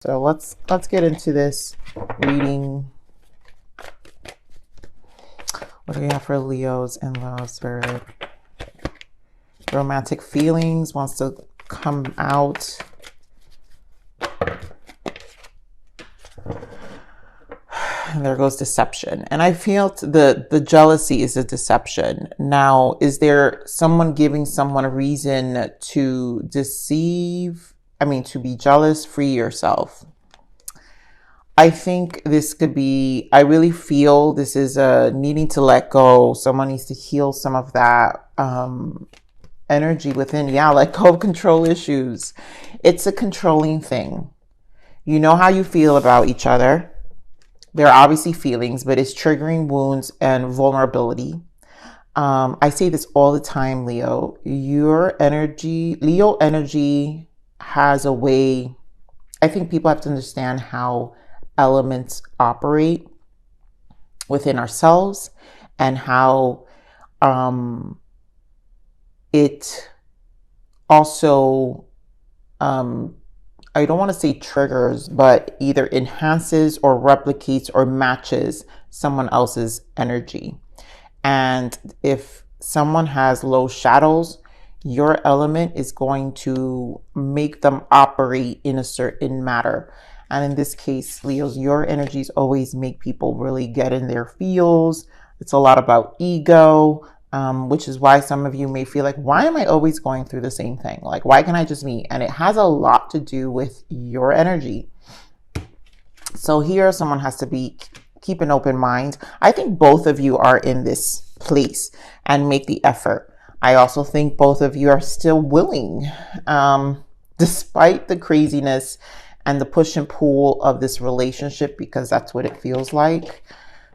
So let's get into this reading. What do we have for Leos and Leo Spirit? Romantic feelings wants to come out. And there goes deception. And I feel the jealousy is a deception. Now, is there someone giving someone a reason to deceive? I mean, to be jealous? Free yourself. I think this could be, I really feel this is a needing to let go. Someone needs to heal some of that energy within. Yeah, let go of control issues. It's a controlling thing. You know how you feel about each other. There are obviously feelings, but it's triggering wounds and vulnerability. I say this all the time, Leo. Your energy, Leo energy has a way. I think people have to understand how elements operate within ourselves and how it also I don't want to say triggers, but either enhances or replicates or matches someone else's energy. And if someone has low shadows, your element is going to make them operate in a certain matter. And in this case, Leos, your energies always make people really get in their feels. It's a lot about ego. Which is why some of you may feel like, why am I always going through the same thing? Like, why can't I just meet? And it has a lot to do with your energy. So here, someone has to keep an open mind. I think both of you are in this place and make the effort. I also think both of you are still willing, despite the craziness and the push and pull of this relationship, because that's what it feels like.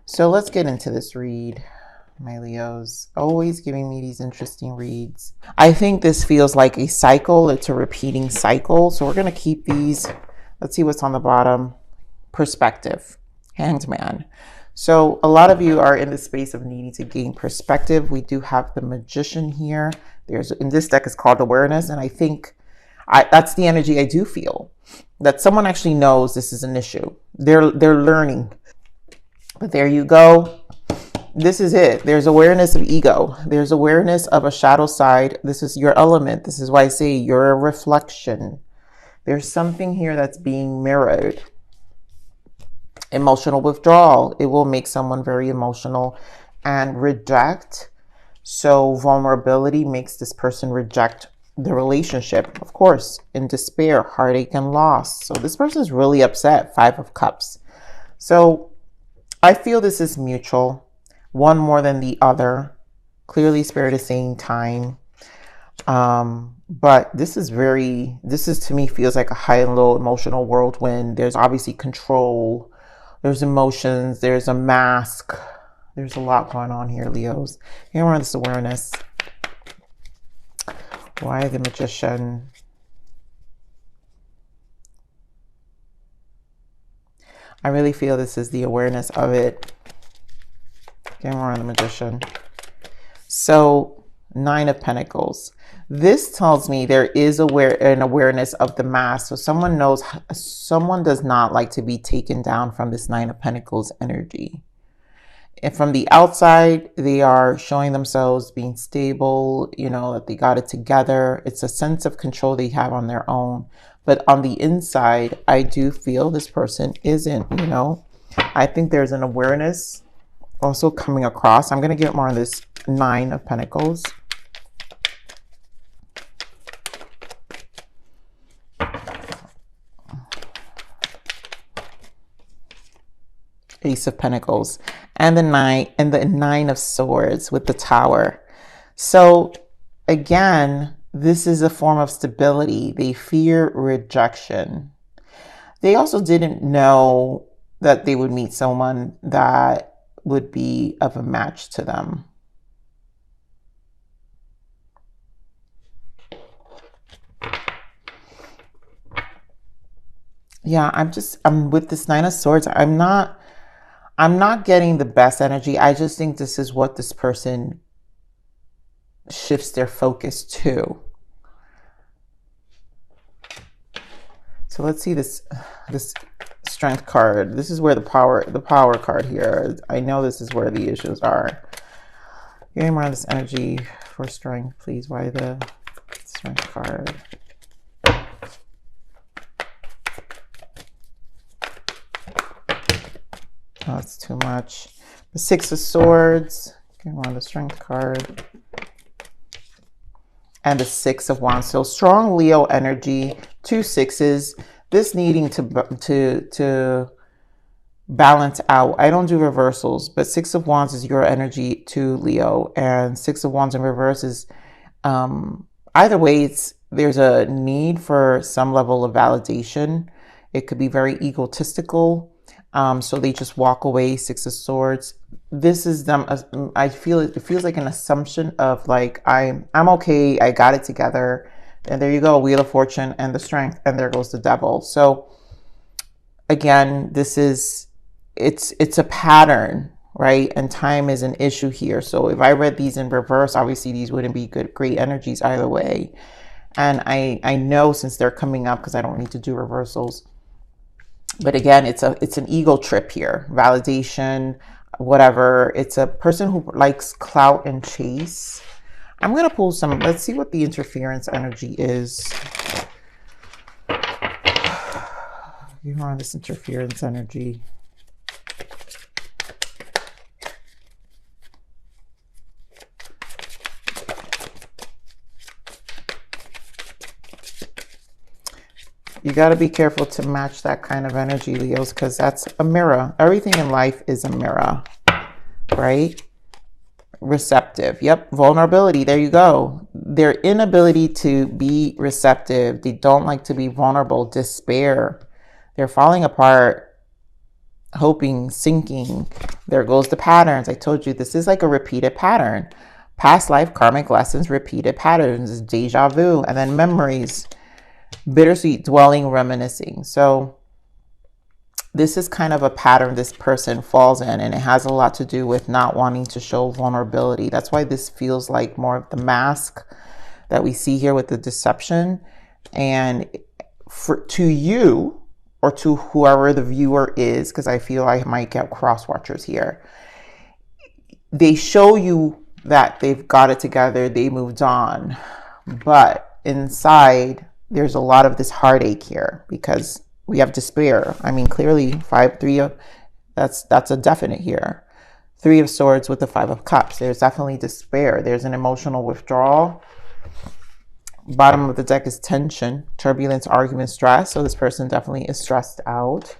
So let's get into this read. My Leos, always giving me these interesting reads. I think this feels like a cycle. It's a repeating cycle. So we're going to keep these. Let's see what's on the bottom. Perspective. Hanged Man. So a lot of you are in the space of needing to gain perspective. We do have the Magician here. In this deck is called Awareness. And I think that's the energy I do feel. That someone actually knows this is an issue. They're learning. But there you go. This is it. There's awareness of ego. There's awareness of a shadow side. This is your element. This is why I say you're a reflection. There's something here that's being mirrored. Emotional withdrawal. It will make someone very emotional and reject. So vulnerability makes this person reject the relationship. Of course, in despair, heartache, and loss. So this person is really upset. 5 of Cups. So I feel this is mutual. One more than the other. Clearly, Spirit is saying time. But this is to me feels like a high and low emotional whirlwind. There's obviously control. There's emotions. There's a mask. There's a lot going on here, Leos. Here we're on this awareness. Why the Magician? I really feel this is the awareness of it. Again, we're on the Magician. So 9 of Pentacles. This tells me there is an awareness of the mask. So someone does not like to be taken down from this 9 of Pentacles energy. And from the outside, they are showing themselves being stable, that they got it together. It's a sense of control they have on their own. But on the inside, I do feel this person isn't, I think there's an awareness also coming across. I'm going to get more on this 9 of Pentacles. Ace of Pentacles and the 9 of Swords with the Tower. So again, this is a form of stability. They fear rejection. They also didn't know that they would meet someone that would be of a match to them. Yeah, I'm with this 9 of Swords. I'm not getting the best energy. I just think this is what this person shifts their focus to. So let's see this strength card. This is where the power card here. I know this is where the issues are. Getting more of this energy for strength, please. Why the strength card? Oh, that's too much. The Six of Swords. Getting more of the strength card. And the Six of Wands. So strong Leo energy, 2 sixes. This needing to balance out. I don't do reversals, but Six of Wands is your energy to Leo, and Six of Wands in reverse is either way. There's a need for some level of validation. It could be very egotistical. So they just walk away. Six of Swords. This is them. I feel it feels like an assumption of like I'm okay. I got it together. And there you go. Wheel of Fortune and the Strength, and there goes the Devil. So again, this is it's a pattern, right? And time is an issue here. So if I read these in reverse, obviously these wouldn't be great energies either way. And I know since they're coming up because I don't need to do reversals. But again, it's an ego trip here. Validation, whatever. It's a person who likes clout and chase. I'm going to pull some. Let's see what the interference energy is. You're on this interference energy. You got to be careful to match that kind of energy, Leos, because that's a mirror. Everything in life is a mirror, right? Receptive. Yep. Vulnerability. There you go. Their inability to be receptive. They don't like to be vulnerable. Despair. They're falling apart, hoping, sinking. There goes the patterns. I told you this is like a repeated pattern. Past life karmic lessons, repeated patterns, deja vu, and then memories. Bittersweet dwelling, reminiscing. So this is kind of a pattern this person falls in, and it has a lot to do with not wanting to show vulnerability. That's why this feels like more of the mask that we see here with the deception. And to you, or to whoever the viewer is, because I feel I might get cross watchers here, they show you that they've got it together, they moved on, but inside there's a lot of this heartache here because we have despair. I mean, clearly that's a definite here. 3 of Swords with the 5 of Cups. There's definitely despair. There's an emotional withdrawal. Bottom of the deck is tension, turbulence, argument, stress. So this person definitely is stressed out.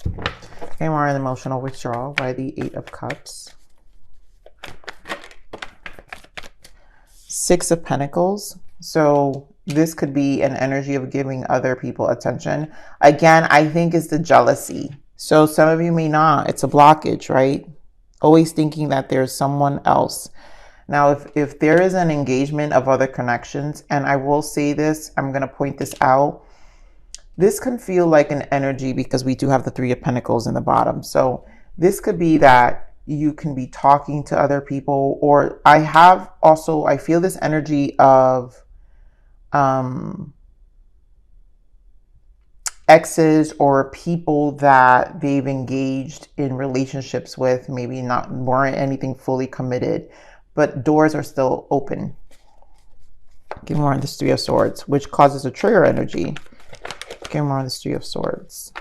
Okay, more an emotional withdrawal by the 8 of Cups. 6 of Pentacles. So this could be an energy of giving other people attention. Again, I think it's the jealousy. So some of you may not. It's a blockage, right? Always thinking that there's someone else. Now, if there is an engagement of other connections, and I will say this, I'm going to point this out. This can feel like an energy because we do have the 3 of Pentacles in the bottom. So this could be that you can be talking to other people, or I feel this energy of exes or people that they've engaged in relationships with, maybe weren't anything fully committed, but doors are still open. Give more on this 3 of Swords, which causes a trigger energy. Give more on this 3 of Swords.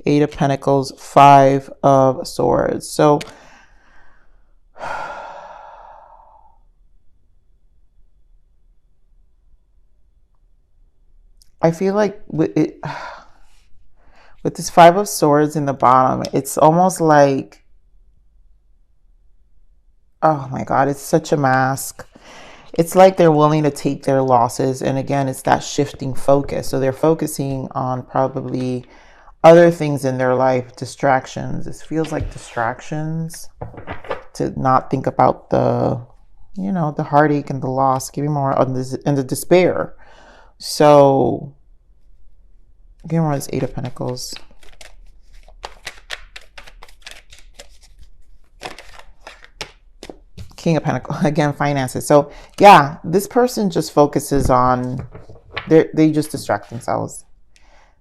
8 of Pentacles, 5 of Swords. So I feel like with this 5 of Swords in the bottom, it's almost like, oh my God, it's such a mask. It's like they're willing to take their losses. And again, it's that shifting focus. So they're focusing on probably other things in their life, distractions. This feels like distractions, to not think about the heartache and the loss. Give me more on this and the despair. So give me more on this 8 of Pentacles. King of Pentacles, again, finances. So yeah, this person just focuses on, they just distract themselves.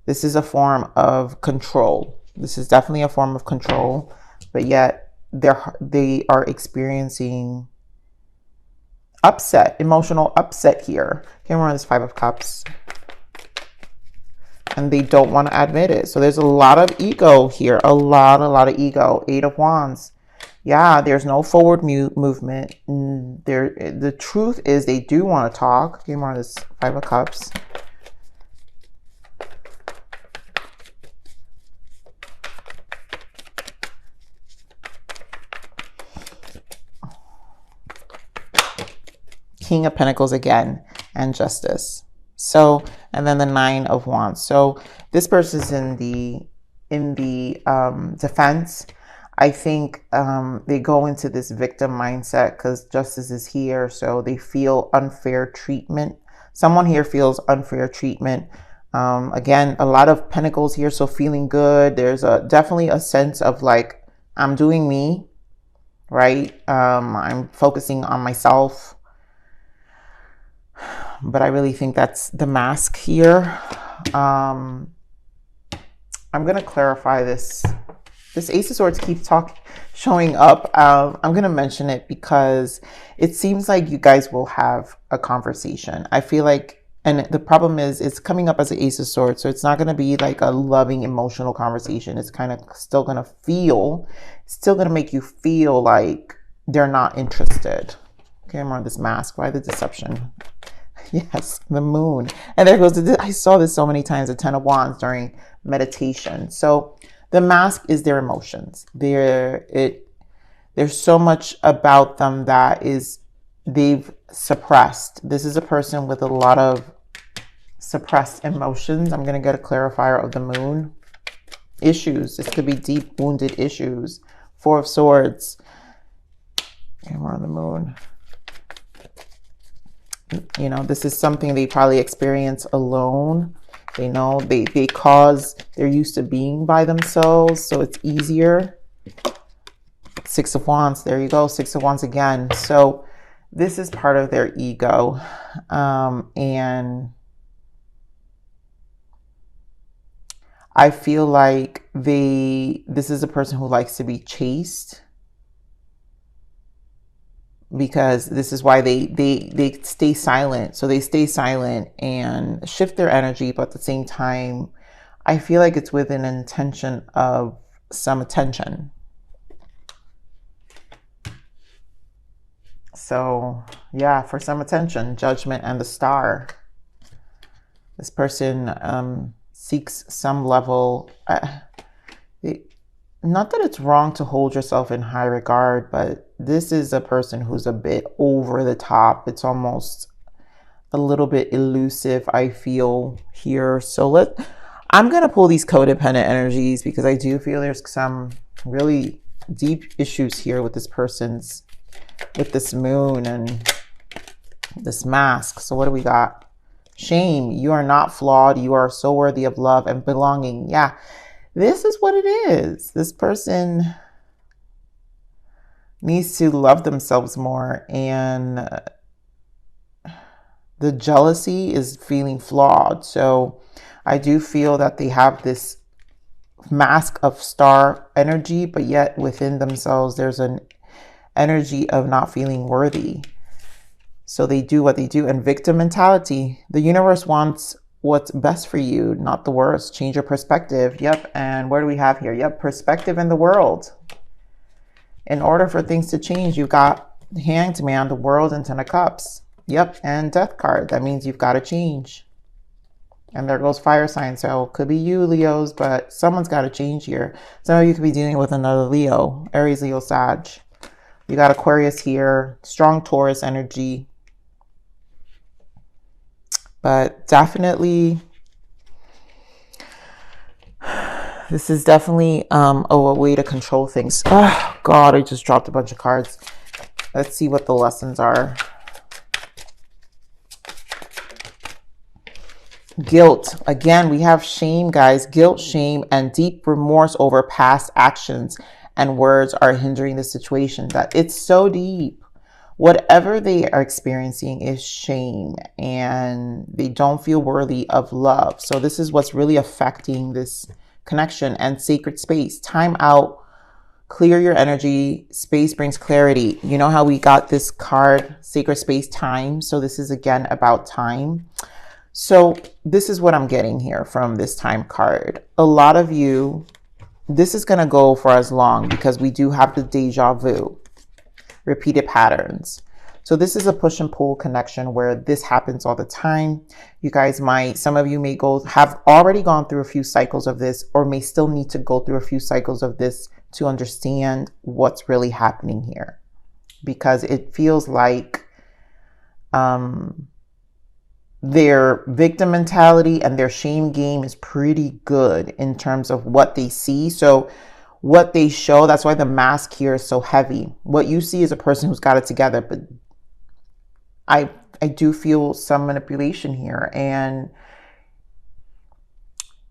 This is a form of control. This is definitely a form of control, but yet they are experiencing upset, emotional upset here. Okay, we're on this Five of Cups. And they don't want to admit it. So there's a lot of ego here. A lot of ego. Eight of Wands. Yeah, there's no forward movement. The truth is they do want to talk. Okay, more on this Five of Cups. King of Pentacles again, and Justice. So, and then the Nine of Wands. So this person's in the defense. I think they go into this victim mindset because Justice is here. So they feel unfair treatment. Someone here feels unfair treatment. Again, a lot of Pentacles here. So feeling good. There's definitely a sense of like, I'm doing me, right? I'm focusing on myself. But I really think that's the mask here. I'm going to clarify this. This Ace of Swords keeps showing up. I'm going to mention it because it seems like you guys will have a conversation. I feel like, and the problem is it's coming up as an Ace of Swords. So it's not going to be like a loving, emotional conversation. It's kind of still going to make you feel like they're not interested. Okay, I'm on this mask. Why the deception? Yes, the Moon. And there goes I saw this so many times, the Ten of Wands during meditation. So the mask is their emotions. There's so much about them that they've suppressed. This is a person with a lot of suppressed emotions. I'm going to get a clarifier of the Moon. Issues. This could be deep wounded issues. Four of Swords. And we're on the Moon. You know, this is something they probably experience alone. They know they're used to being by themselves, so it's easier. Six of Wands, there you go. Six of Wands again. So this is part of their ego. And I feel like this is a person who likes to be chased. Because this is why they stay silent. So they stay silent and shift their energy, but at the same time, I feel like it's with an intention of some attention. So yeah, for some attention, Judgment and the Star. This person seeks some level. Not that it's wrong to hold yourself in high regard, but this is a person who's a bit over the top. It's almost a little bit elusive, I feel here. So I'm going to pull these codependent energies because I do feel there's some really deep issues here with this person's, with this Moon and this mask. So what do we got? Shame. You are not flawed. You are so worthy of love and belonging. Yeah. This is what it is. This person needs to love themselves more. And the jealousy is feeling flawed. So I do feel that they have this mask of star energy, but yet within themselves, there's an energy of not feeling worthy. So they do what they do. And victim mentality. The universe wants what's best for you, not the worst. Change your perspective. Yep. And what do we have here? Yep. Perspective in the world. In order for things to change, you've got Hanged Man, the World, and Ten of Cups. Yep. And Death card. That means you've got to change. And there goes fire sign. So it could be you, Leos, but someone's got to change here. Some of you could be dealing with another Leo, Aries, Leo, Sag. You got Aquarius here, strong Taurus energy. But definitely, this is definitely a way to control things. Oh, God, I just dropped a bunch of cards. Let's see what the lessons are. Guilt. Again, we have shame, guys. Guilt, shame, and deep remorse over past actions and words are hindering the situation. That it's so deep. Whatever they are experiencing is shame, and they don't feel worthy of love. So this is what's really affecting this connection. And sacred space, time out, clear your energy. Space brings clarity. You know how we got this card, sacred space, time. So this is again about time. So this is what I'm getting here from this time card. A lot of you, this is going to go for as long because we do have the deja vu, repeated patterns. So this is a push and pull connection where this happens all the time. You guys might, some of you may have already gone through a few cycles of this, or may still need to go through a few cycles of this to understand what's really happening here. Because it feels like their victim mentality and their shame game is pretty good in terms of what they see. So what they show, that's why the mask here is so heavy. What you see is a person who's got it together, but I do feel some manipulation here, and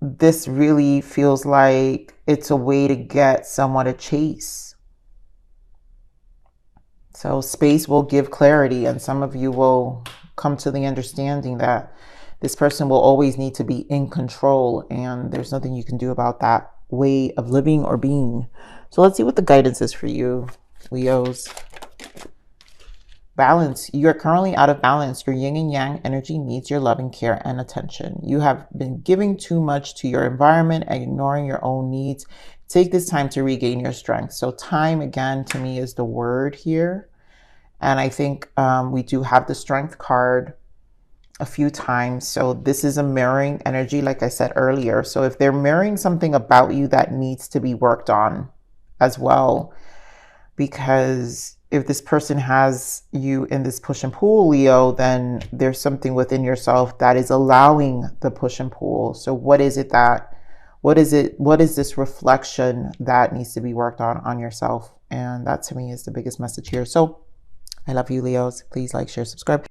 this really feels like it's a way to get someone to chase. So space will give clarity, and some of you will come to the understanding that this person will always need to be in control, and there's nothing you can do about that way of living or being. So let's see what the guidance is for you, Leos. Balance. You are currently out of balance. Your yin and yang energy needs your loving care and attention. You have been giving too much to your environment and ignoring your own needs. Take this time to regain your strength. So time, again, to me is the word here. And I think we do have the strength card a few times. So this is a mirroring energy, like I said earlier. So if they're mirroring something about you that needs to be worked on as well, because if this person has you in this push and pull, Leo, then there's something within yourself that is allowing the push and pull. So what is this reflection that needs to be worked on yourself? And that to me is the biggest message here. So I love you, Leos. Please like, share, subscribe.